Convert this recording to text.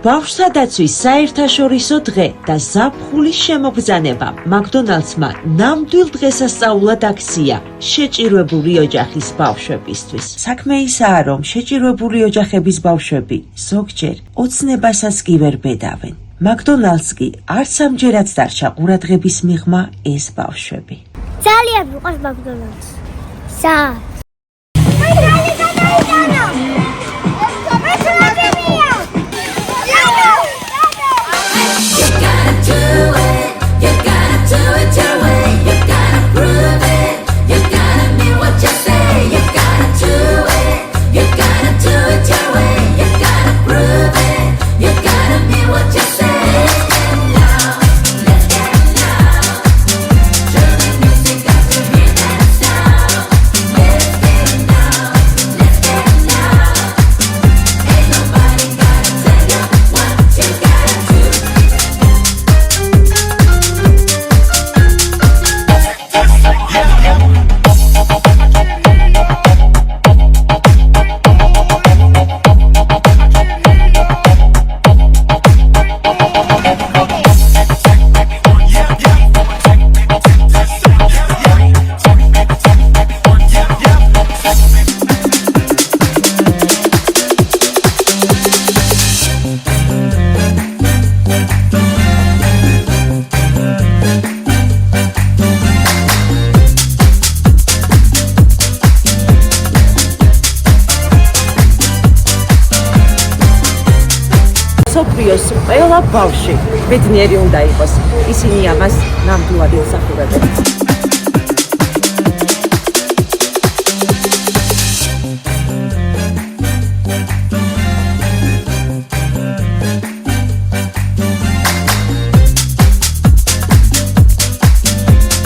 ბავშვთა დაცვის საერთაშორისო დღე და ზაფხულის შემოგზანება მაკდონალდსმა ნამდვილ დღესასწაულად აქცია შეჭირვებული ოჯახის ბავშვებისთვის. საქმე ისაა, რომ შეჭირვებული ოჯახების ბავშვები ზოგჯერ ოცნებასაც კი ვერ ბედავენ. მაკდონალდს კი არც ამჯერად დარჩა ყურადღების მიღმა ეს ბავშვები. ძალიან მიყვარს მაკდონალდს. სოფიოს ყველა ბავშვი ბედნიერი უნდა იყოს. ისინი ამას ნამდვილად ემსახურებენ.